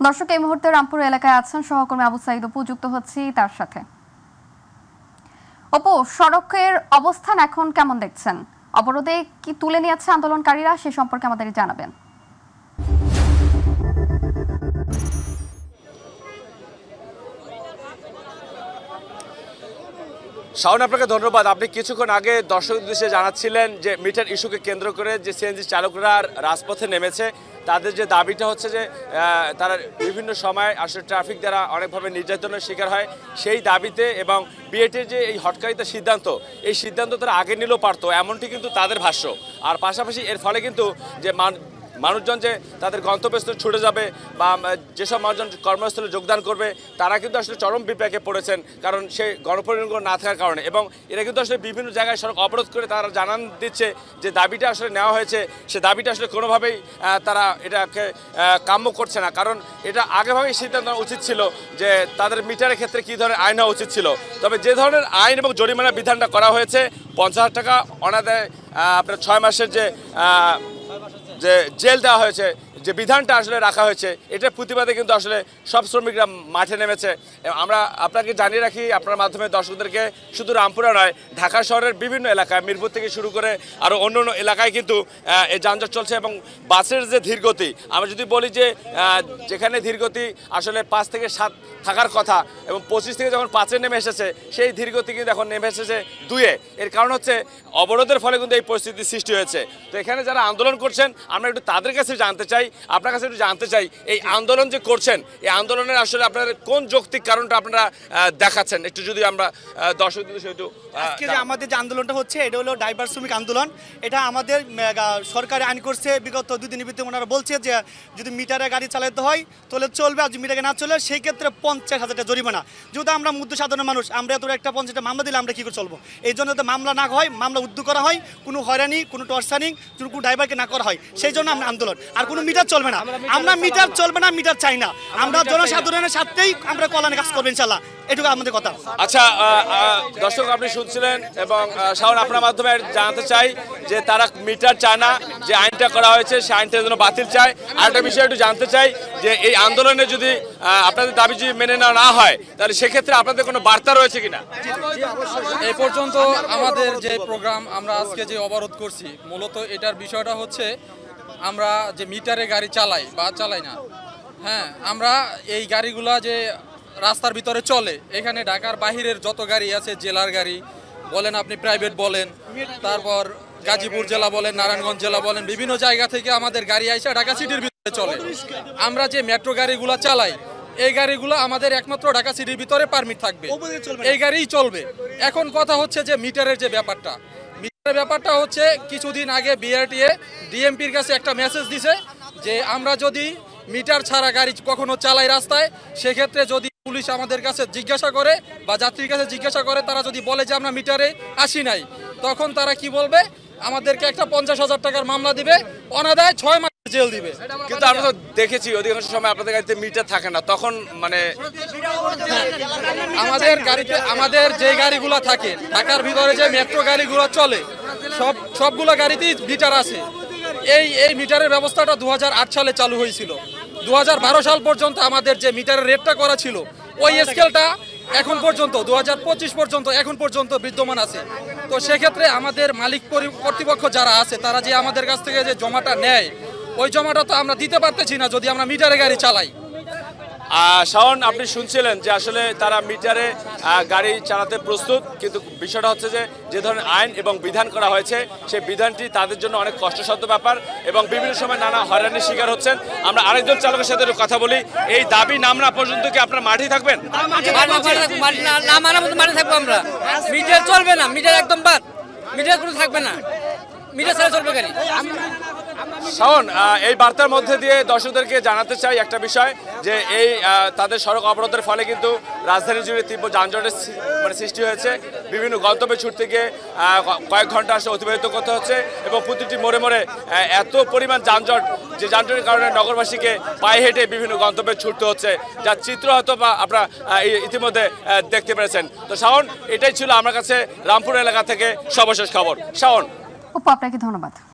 দর্শক এই মুহূর্তে রামপুর এলাকায় আছেন সহকর্মী আবু সাইদ অপু, যুক্ত হচ্ছি তার সাথে। অপু, সড়কের অবস্থান এখন কেমন দেখছেন? অবরোধে কি তুলে নিয়েছে আন্দোলনকারীরা, সে সম্পর্কে আমাদের জানাবেন। শাওন, আপনাকে ধন্যবাদ। আপনি কিছুক্ষণ আগে দর্শক উদ্দেশ্যে জানাচ্ছিলেন যে মিটার ইস্যুকে কেন্দ্র করে যে সিএনজি চালকরা রাজপথে নেমেছে, তাদের যে দাবিটা হচ্ছে যে তারা বিভিন্ন সময় আসলে ট্রাফিক দ্বারা অনেকভাবে নির্যাতনের শিকার হয়, সেই দাবিতে এবং বিএটির যে এই হটকারিতা সিদ্ধান্ত, এই সিদ্ধান্ত তারা আগে নিলেও পারতো, এমনটি কিন্তু তাদের ভাষ্য। আর পাশাপাশি এর ফলে কিন্তু যে মানুষজন যে তাদের গন্তব্যস্থলে ছুটে যাবে বা যেসব মানুষজন কর্মস্থলে যোগদান করবে, তারা কিন্তু আসলে চরম বিপাকে পড়েছেন, কারণ সেই গণপরিবহন না থাকার কারণে। এবং এরা কিন্তু আসলে বিভিন্ন জায়গায় সড়ক অবরোধ করে তারা জানান দিচ্ছে যে দাবিটা আসলে নেওয়া হয়েছে, সে দাবিটা আসলে কোনোভাবেই তারা এটাকে কাম্য করছে না। কারণ এটা আগেভাবেই সিদ্ধান্ত উচিত ছিল যে তাদের মিটারের ক্ষেত্রে কী ধরনের আইন হওয়া উচিত ছিল। তবে যে ধরনের আইন এবং জরিমানার বিধানটা করা হয়েছে, 50,000 টাকা অনাদায় আপনার 6 মাসের যে জেল দেওয়া হয়েছে, যে বিধানটা আসলে রাখা হয়েছে, এটার প্রতিবাদে কিন্তু আসলে সব শ্রমিকরা মাঠে নেমেছে। আমরা আপনাকে জানিয়ে রাখি আপনার মাধ্যমে দর্শকদেরকে, শুধু রামপুরা নয়, ঢাকা শহরের বিভিন্ন এলাকায়, মিরপুর থেকে শুরু করে আরও অন্য অন্য এলাকায় কিন্তু এই যানজট চলছে। এবং বাসের যে ধীরগতি, আমরা যদি বলি যে যেখানে ধীরগতি আসলে 5 থেকে 7 থাকার কথা এবং 25 থেকে যখন 5-এ নেমে এসেছে, সেই ধীরগতি কিন্তু এখন নেমে এসেছে 2-এ। এর কারণ হচ্ছে অবরোধের ফলে কিন্তু এই পরিস্থিতির সৃষ্টি হয়েছে। তো এখানে যারা আন্দোলন করছেন, আমরা একটু তাদের কাছে জানতে চাই, আপনার কাছে একটু জানতে চাই, এই আন্দোলন যে করছেন, এই আন্দোলনের আসলে আপনাদের কোন যৌক্তিক কারণটা আপনারা দেখাচ্ছেন, একটু যদি আমরা দর্শকদের একটু। আজকে যে আমাদের যে আন্দোলনটা হচ্ছে, এটা হলো ড্রাইভার শ্রমিক আন্দোলন। এটা আমাদের সরকারি আইন করছে, বিগত 2 দিনের ভিতরে ওনারা বলছে যে যদি মিটারে গাড়ি চালাতে হয় তাহলে চলবে, আর যদি মিটারে না চলে সেই ক্ষেত্রে 50,000 টাকা জরিমানা। যেহেতু আমরা মধ্য সাধারণ মানুষ, আমরা এত একটা 50টা মামলা দিলে আমরা কী করে চলবো? এই জন্য যাতে মামলা না হয়, মামলা উদ্যোগ করা হয়, কোনো হয়রানি, কোনো টর্চারিং কোনো ড্রাইভারকে না করা হয়, সেই জন্য আমরা আন্দোলন। আর কোনো মিটার চলবে না, আমরা মিটার চলবে না, মিটার চাই না, আমরা জনসাধারণের সাথেই আমরা কল্যাণে কাজ করবো ইনশাল্লাহ, এটুকু আমাদের কথা। আচ্ছা দর্শক, আপনি শুনছিলেন এবং শাওন, আপনার মাধ্যমে জানাতে চাই যে তারা মিটার চায় না, যে আইনটা করা হয়েছে সেই আইনটা যেন বাতিল চায়। আরেকটা বিষয় একটু জানতে চাই যে এই আন্দোলনে যদি আপনাদের দাবি যদি মেনে নেওয়া না হয়, তাহলে সেক্ষেত্রে আপনাদের কোনো বার্তা রয়েছে কিনা? এই পর্যন্ত আমাদের যে প্রোগ্রাম, আমরা আজকে যে অবরোধ করছি, মূলত এটার বিষয়টা হচ্ছে আমরা যে মিটারে গাড়ি চালাই বা চালাই না, হ্যাঁ, আমরা এই গাড়িগুলা যে রাস্তার ভিতরে চলে, এখানে ঢাকার বাহিরের যত গাড়ি আছে, জেলার গাড়ি বলেন, আপনি প্রাইভেট বলেন, তারপর গাজীপুর জেলা বলেন, নারায়ণগঞ্জ জেলা বলেন, বিভিন্ন জায়গা থেকে আমাদের গাড়ি আইসা ঢাকা সিটির ভিতরে চলে। আমরা যে মেট্রো গাড়িগুলো চালাই, এই গাড়িগুলো আমাদের একমাত্র ঢাকা সিটির ভিতরে পারমিট থাকবে, এই গাড়িই চলবে। এখন কথা হচ্ছে যে মিটারের যে ব্যাপারটা, মিটারের ব্যাপারটা হচ্ছে কিছুদিন আগে বিআরটিএ ডিএমপির কাছে একটা মেসেজ দিছে যে আমরা যদি মিটার ছাড়া গাড়ি কখনো চালাই রাস্তায়, সেক্ষেত্রে যদি পুলিশ আমাদের কাছে জিজ্ঞাসা করে বা যাত্রীর কাছে জিজ্ঞাসা করে, তারা যদি বলে যে আমরা মিটারে আসি নাই, তখন তারা কি বলবে, আমাদেরকে একটা 50,000 টাকার মামলা দিবে, অনাদায় 6 মাস জেল দিবে। কিন্তু আমরা তো দেখেছি অধিকাংশ সময় আপনাদের গাড়িতে মিটার থাকে না, তখন মানে আমাদের গাড়িতে, আমাদের যে গাড়িগুলো থাকে ঢাকার ভিতরে যে মেট্রো গাড়িগুলো চলে, সবগুলো গাড়িতেই মিটার আছে। এই মিটারের ব্যবস্থাটা 2008 সালে চালু হয়েছিল। 2012 সাল পর্যন্ত আমাদের যে মিটারের রেটটা করা ছিল, ওই স্কেলটা এখন পর্যন্ত 2025 পর্যন্ত এখন পর্যন্ত বিদ্যমান আছে। তো সেক্ষেত্রে আমাদের মালিক কর্তৃপক্ষ যারা আছে, তারা যে আমাদের কাছ থেকে যে জমাটা নেয়, ওই জমাটা তো আমরা দিতে পারতেছি না যদি আমরা মিটারে গাড়ি চালাই। শাওন, আপনি শুনছিলেন যে আসলে তারা মিটারে গাড়ি চালাতে প্রস্তুত, কিন্তু বিষয়টা হচ্ছে যে ধরনের আইন এবং বিধান করা হয়েছে, সেই বিধানটি তাদের জন্য অনেক কষ্টসাধ্য ব্যাপার এবং বিভিন্ন সময় নানা হয়রানির শিকার হচ্ছেন। আমরা আরেকজন চালকের সাথে কথা বলি। এই দাবি নামনা পর্যন্ত কি আপনার মাঠেই থাকবেন? মাঠে থাকবো আমরা, মিটার চলবে না, মিটার একদম বাদ, মিটার কোনো থাকবে না, মিটার ছাড়া চলবে গাড়ি। শাওন, এই বার্তার মধ্যে দিয়ে দর্শকদেরকে জানাতে চাই একটা বিষয়, যে এই তাদের সড়ক অবরোধের ফলে কিন্তু রাজধানী জুড়ে তীব্র যানজটের সৃষ্টি হয়েছে। বিভিন্ন গন্তব্যে ছুটতে গিয়ে কয়েক ঘন্টা আসলে অতিবাহিত করতে হচ্ছে এবং প্রতিটি মোড়ে মোড়ে এত পরিমাণ যানজট, যে যানজটের কারণে নগরবাসীকে পায়ে হেঁটে বিভিন্ন গন্তব্যে ছুটতে হচ্ছে, যার চিত্র হয়তো বা আপনারা ইতিমধ্যে দেখতে পেরেছেন। তো শাওন, এটাই ছিল আমার কাছে রামপুর এলাকা থেকে সর্বশেষ খবর। শাওন, অপু, আপনাকে ধন্যবাদ।